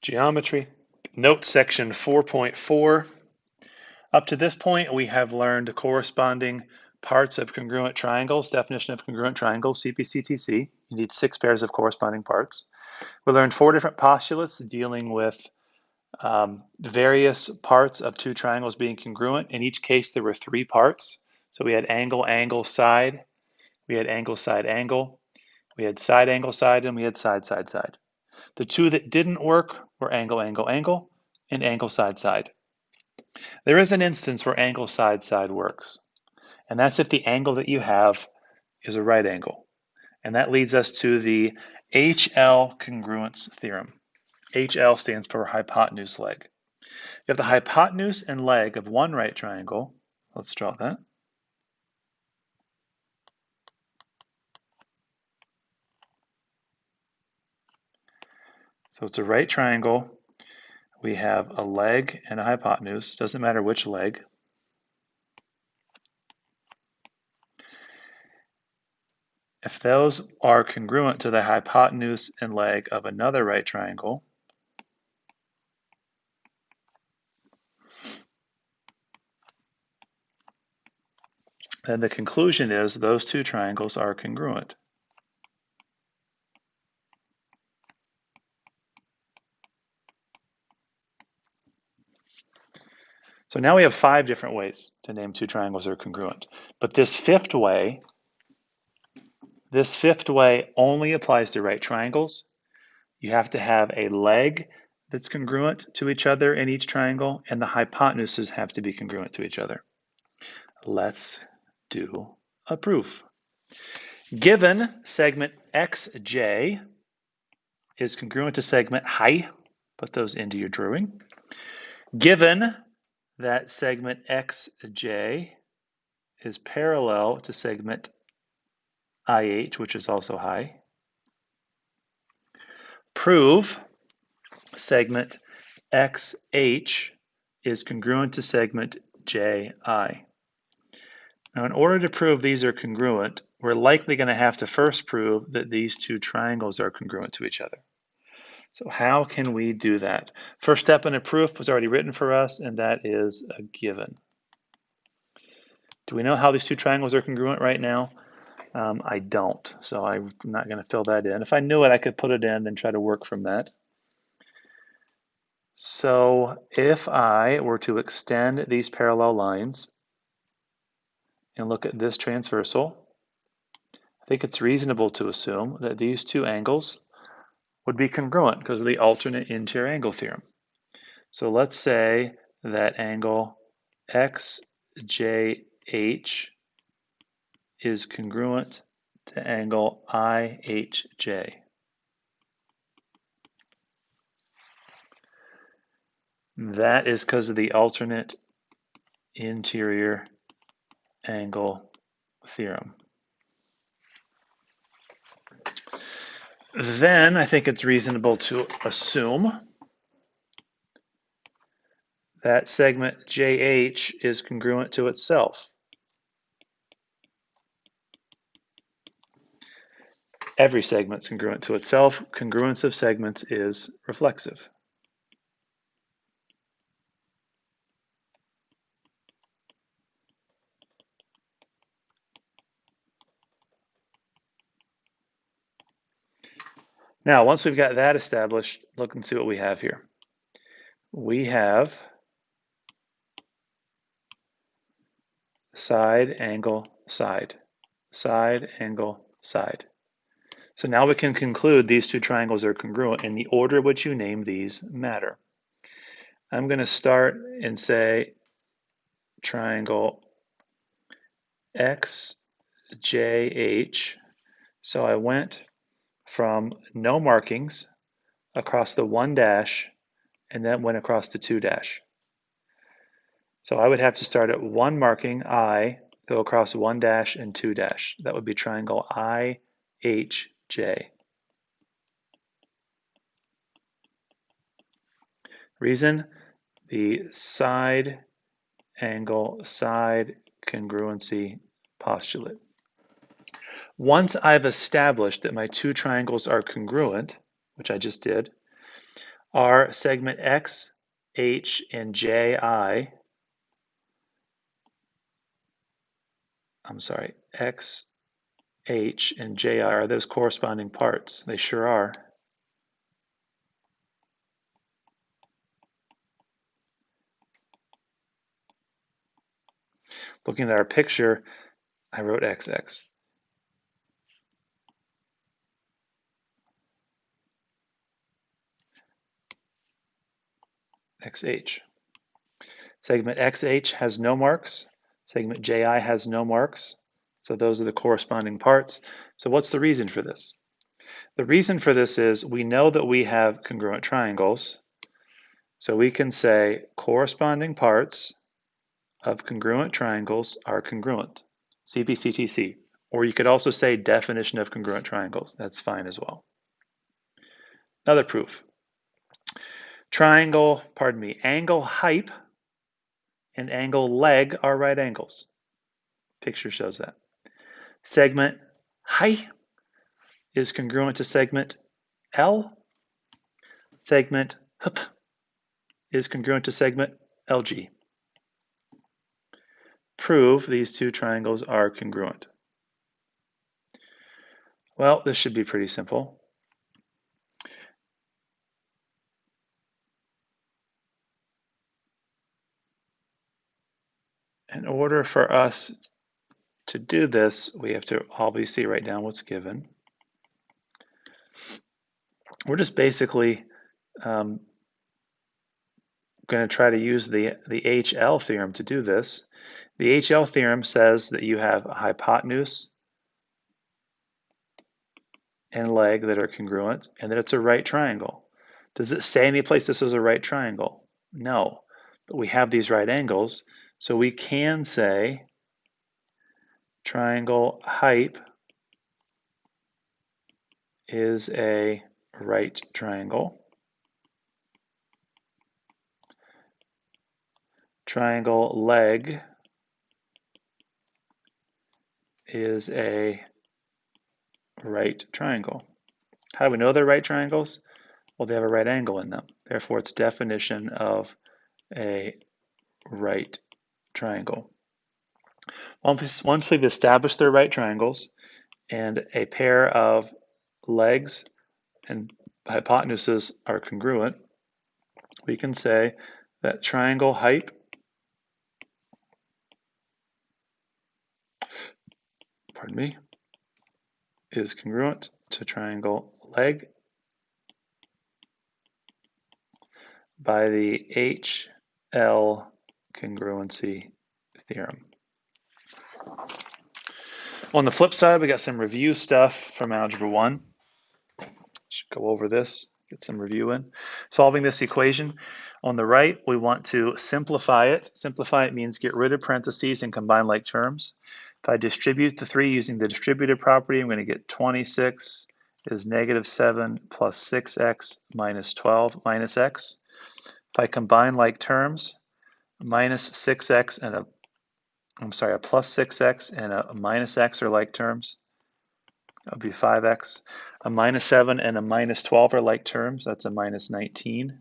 Geometry. Note section 4.4. Up to this point, we have learned corresponding parts of congruent triangles, definition of congruent triangles, CP-CTC. You need 6 pairs of corresponding parts. We learned 4 different postulates dealing with various parts of 2 triangles being congruent. In each case, there were 3 parts. So we had angle, angle, side. We had angle, side, angle. We had side, angle, side, and we had side, side, side. The 2 that didn't work were angle, angle, angle, and angle, side, side. There is an instance where angle, side, side works, and that's if the angle that you have is a right angle. And that leads us to the Hl Congruence theorem. HL stands for hypotenuse leg. You have the hypotenuse and leg of one right triangle. Let's draw that. So it's a right triangle. We have a leg and a hypotenuse. Doesn't matter which leg. If those are congruent to the hypotenuse and leg of another right triangle, then the conclusion is those 2 triangles are congruent. So now we have 5 different ways to name 2 triangles are congruent. But this fifth way only applies to right triangles. You have to have a leg that's congruent to each other in each triangle, and the hypotenuses have to be congruent to each other. Let's do a proof. Given segment xj is congruent to segment hi, put those into your drawing. Given that segment xj is parallel to segment IH, which is also hi. Prove segment XH is congruent to segment JI. Now, in order to prove these are congruent, we're likely going to have to first prove that these 2 triangles are congruent to each other. So how can we do that? First step in a proof was already written for us, and that is a given. Do we know how these 2 triangles are congruent right now? I don't, so I'm not going to fill that in. If I knew it, I could put it in and try to work from that. So if I were to extend these parallel lines and look at this transversal, I think it's reasonable to assume that these 2 angles would be congruent because of the alternate interior angle theorem. So let's say that angle XJH is congruent to angle IHJ. That is because of the alternate interior angle theorem. Then I think it's reasonable to assume that segment JH is congruent to itself. Every segment is congruent to itself. Congruence of segments is reflexive. Now, once we've got that established, look and see what we have here. We have side, angle, side, side, angle, side. So now we can conclude these 2 triangles are congruent, and the order in which you name these matter. I'm going to start and say triangle XJH. So I went from no markings across the 1 dash and then went across the 2 dash. So I would have to start at 1 marking, I, go across 1 dash and 2 dash. That would be triangle IHJ. Reason, the side angle side congruency postulate. Once I've established that my 2 triangles are congruent, which I just did, Are segment X, H, and JI, X, H, and JI, are those corresponding parts? They sure are. Looking at our picture, I wrote XX. XH. Segment XH has no marks. Segment JI has no marks. So those are the corresponding parts. So what's the reason for this? The reason for this is we know that we have congruent triangles. So we can say corresponding parts of congruent triangles are congruent. CPCTC. Or you could also say definition of congruent triangles. That's fine as well. Another proof. Angle hype and angle leg are right angles. Picture shows that. Segment hi is congruent to segment L. Segment hup is congruent to segment LG. Prove these two triangles are congruent. Well, this should be pretty simple. In order for us to do this, we have to obviously write down what's given. We're just basically going to try to use the Hl theorem to do this. The Hl theorem says that you have a hypotenuse and leg that are congruent, and that it's a right triangle. Does it say any place this is a right triangle? No, but we have these right angles, so we can say triangle hype is a right triangle. Triangle leg is a right triangle. How do we know they're right triangles? Well, they have a right angle in them. Therefore, it's definition of a right triangle. Once we've established they're right triangles and a pair of legs and hypotenuses are congruent, we can say that triangle hype is congruent to triangle leg by the Hl congruency theorem. On the flip side, we got some review stuff from Algebra 1. Should go over this, get some review in. Solving this equation. On the right, we want to simplify it. Simplify it means get rid of parentheses and combine like terms. If I distribute the 3 using the distributive property, I'm going to get 26 is negative 7 plus 6x minus 12 minus x. If I combine like terms, minus 6x and a plus 6x and a minus x are like terms. That would be 5x. A minus 7 and a minus 12 are like terms. That's a minus 19.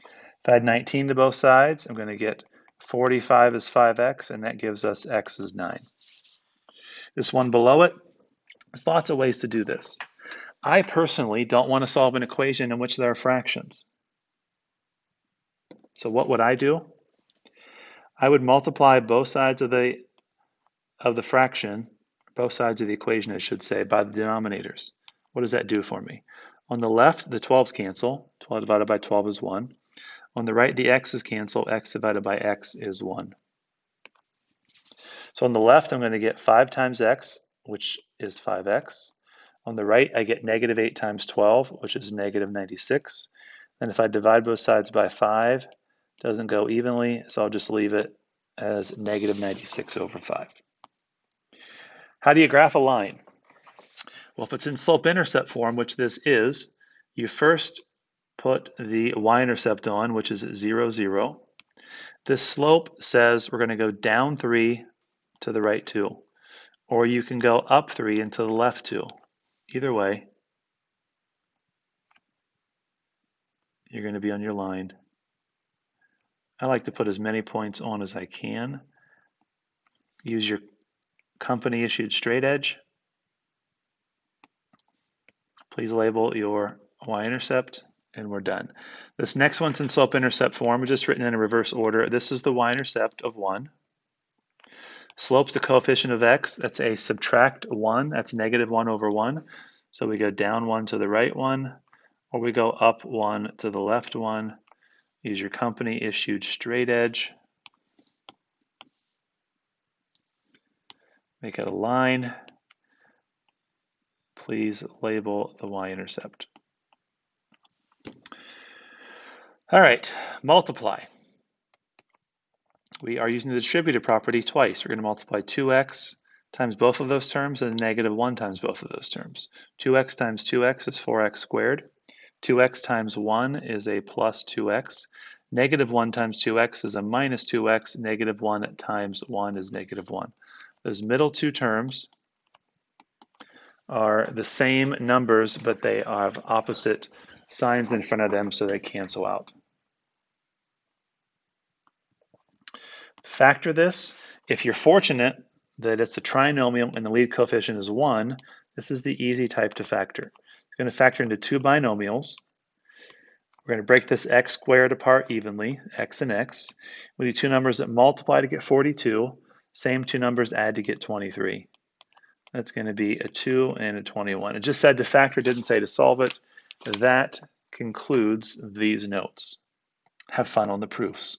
If I add 19 to both sides, I'm going to get 45 is 5x, and that gives us x is 9. This one below it, there's lots of ways to do this. I personally don't want to solve an equation in which there are fractions. So what would I do? I would multiply both sides of the fraction, both sides of the equation, I should say, by the denominators. What does that do for me? On the left, the 12's cancel. 12 divided by 12 is 1. On the right, the x's cancel. X divided by x is 1. So on the left, I'm going to get 5 times x, which is 5x. On the right, I get negative 8 times 12, which is negative 96. And if I divide both sides by 5, it doesn't go evenly, so I'll just leave it as negative 96 over 5. How do you graph a line? Well, if it's in slope-intercept form, which this is, you first put the y-intercept on, which is 0, 0. This slope says we're going to go down 3 to the right 2, or you can go up 3 and to the left 2. Either way, you're going to be on your line. I like to put as many points on as I can. Use your company issued straight edge. Please label your y-intercept, and we're done. This next one's in slope-intercept form, just written in a reverse order. This is the y-intercept of 1. Slope's the coefficient of x. That's a subtract 1. That's negative 1 over 1. So we go down 1 to the right 1, or we go up 1 to the left 1. Use your company issued straight edge. Make it a line. Please label the y-intercept. All right, multiply. We are using the distributive property twice. We're going to multiply 2x times both of those terms and negative 1 times both of those terms. 2x times 2x is 4x squared. 2x times 1 is a plus 2x. Negative 1 times 2x is a minus 2x. Negative 1 times 1 is negative 1. Those middle two terms are the same numbers, but they have opposite signs in front of them, so they cancel out. Factor this. If you're fortunate that it's a trinomial and the lead coefficient is 1, this is the easy type to factor. You're going to factor into two binomials. We're going to break this x squared apart evenly, x and x. We need two numbers that multiply to get 42. Same two numbers add to get 23. That's going to be a 2 and a 21. It just said to factor, didn't say to solve it. That concludes these notes. Have fun on the proofs.